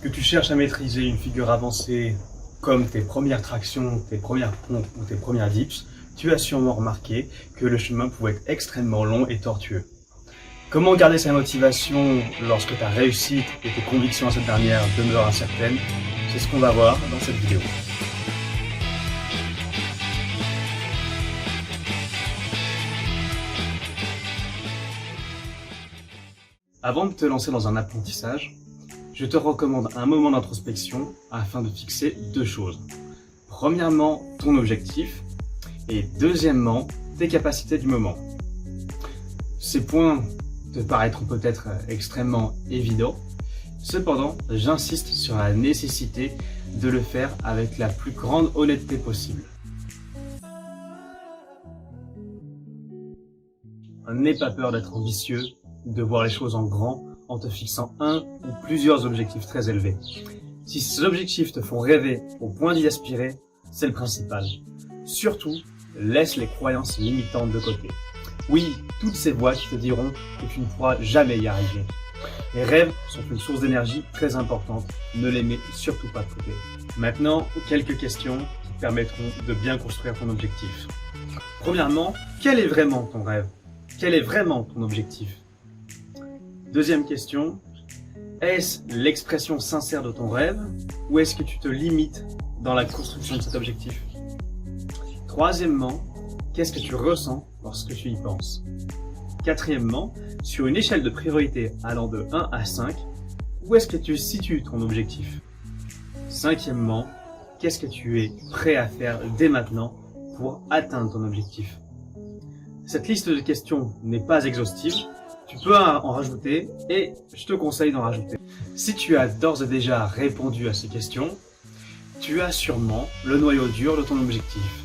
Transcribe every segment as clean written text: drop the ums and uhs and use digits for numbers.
Que tu cherches à maîtriser une figure avancée comme tes premières tractions, tes premières pompes ou tes premières dips, tu as sûrement remarqué que le chemin pouvait être extrêmement long et tortueux. Comment garder sa motivation lorsque ta réussite et tes convictions à cette dernière demeurent incertaines? C'est ce qu'on va voir dans cette vidéo. Avant de te lancer dans un apprentissage, je te recommande un moment d'introspection afin de fixer deux choses. Premièrement, ton objectif et deuxièmement, tes capacités du moment. Ces points te paraîtront peut-être extrêmement évidents, cependant, j'insiste sur la nécessité de le faire avec la plus grande honnêteté possible. N'aie pas peur d'être ambitieux, de voir les choses en grand en te fixant un ou plusieurs objectifs très élevés. Si ces objectifs te font rêver au point d'y aspirer, c'est le principal. Surtout, laisse les croyances limitantes de côté. Oui, toutes ces voix qui te diront que tu ne pourras jamais y arriver. Les rêves sont une source d'énergie très importante, ne les mets surtout pas de côté. Maintenant, quelques questions qui te permettront de bien construire ton objectif. Premièrement, quel est vraiment ton rêve? Quel est vraiment ton objectif? Deuxième question, est-ce l'expression sincère de ton rêve ou est-ce que tu te limites dans la construction de cet objectif? Troisièmement, qu'est-ce que tu ressens lorsque tu y penses? Quatrièmement, sur une échelle de priorité allant de 1 à 5, où est-ce que tu situes ton objectif? Cinquièmement, qu'est-ce que tu es prêt à faire dès maintenant pour atteindre ton objectif? Cette liste de questions n'est pas exhaustive. Tu peux en rajouter et je te conseille d'en rajouter. Si tu as d'ores et déjà répondu à ces questions, tu as sûrement le noyau dur de ton objectif.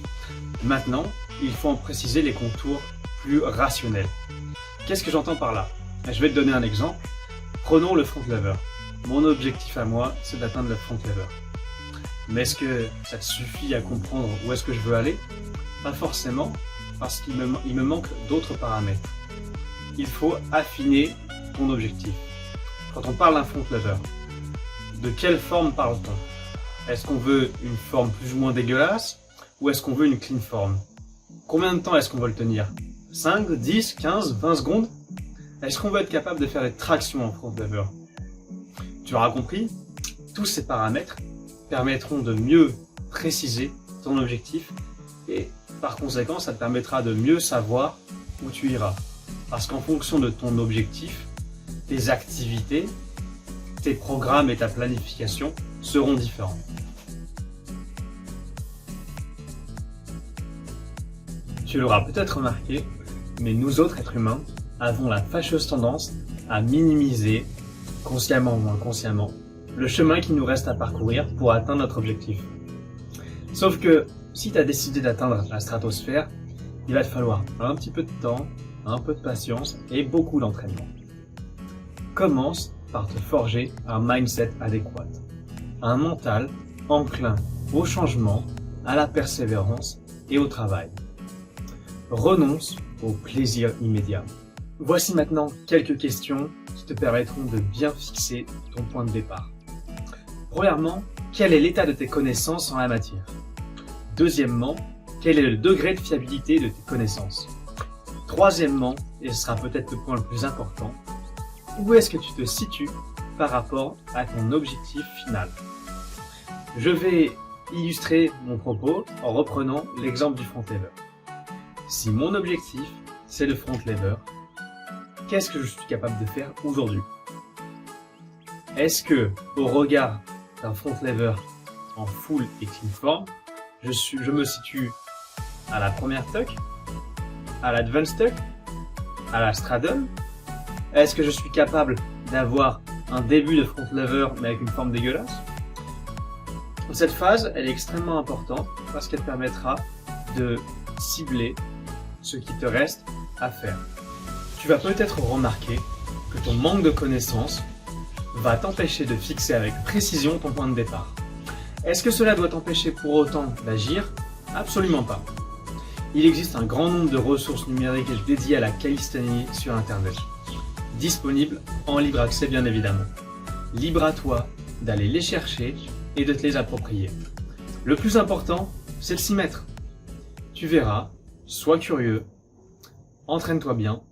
Maintenant, il faut en préciser les contours plus rationnels. Qu'est-ce que j'entends par là? Je vais te donner un exemple. Prenons le front lever. Mon objectif à moi, c'est d'atteindre le front lever. Mais est-ce que ça te suffit à comprendre où est-ce que je veux aller? Pas forcément, parce qu'il me manque d'autres paramètres. Il faut affiner ton objectif. Quand on parle d'un front lever, de quelle forme parle-t-on? Est-ce qu'on veut une forme plus ou moins dégueulasse ou est-ce qu'on veut une clean form? Combien de temps est-ce qu'on veut le tenir? 5, 10, 15, 20 secondes? Est-ce qu'on va être capable de faire des tractions en front lever? Tu auras compris, tous ces paramètres permettront de mieux préciser ton objectif et par conséquent, ça te permettra de mieux savoir où tu iras. Parce qu'en fonction de ton objectif, tes activités, tes programmes et ta planification seront différents. Tu l'auras peut-être remarqué, mais nous autres êtres humains avons la fâcheuse tendance à minimiser, consciemment ou inconsciemment, le chemin qui nous reste à parcourir pour atteindre notre objectif. Sauf que si tu as décidé d'atteindre la stratosphère, il va te falloir un petit peu de temps, un peu de patience et beaucoup d'entraînement. Commence par te forger un mindset adéquat, un mental enclin au changement, à la persévérance et au travail. Renonce au plaisir immédiat. Voici maintenant quelques questions qui te permettront de bien fixer ton point de départ. Premièrement, quel est l'état de tes connaissances en la matière? Deuxièmement, quel est le degré de fiabilité de tes connaissances? Troisièmement, et ce sera peut-être le point le plus important, où est-ce que tu te situes par rapport à ton objectif final? Je vais illustrer mon propos en reprenant l'exemple du front lever. Si mon objectif, c'est le front lever, qu'est-ce que je suis capable de faire aujourd'hui? Est-ce que, au regard d'un front lever en full et clean form, je me situe à la première tuck, à l'advanced tuck, à la straddle? Est-ce que je suis capable d'avoir un début de front lever mais avec une forme dégueulasse? Cette phase, elle est extrêmement importante parce qu'elle permettra de cibler ce qui te reste à faire. Tu vas peut-être remarquer que ton manque de connaissances va t'empêcher de fixer avec précision ton point de départ. Est-ce que cela doit t'empêcher pour autant d'agir? Absolument pas. Il existe un grand nombre de ressources numériques dédiées à la calisthénie sur Internet, disponibles en libre accès bien évidemment. Libre à toi d'aller les chercher et de te les approprier. Le plus important, c'est de s'y mettre. Tu verras, sois curieux, entraîne-toi bien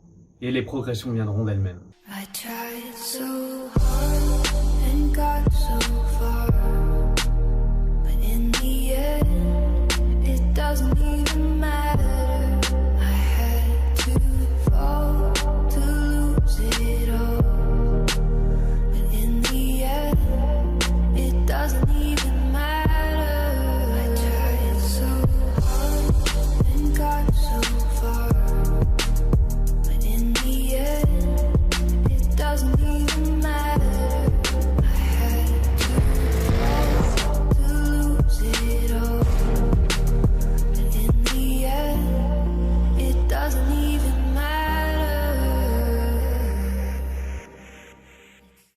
et les progressions viendront d'elles-mêmes. I tried so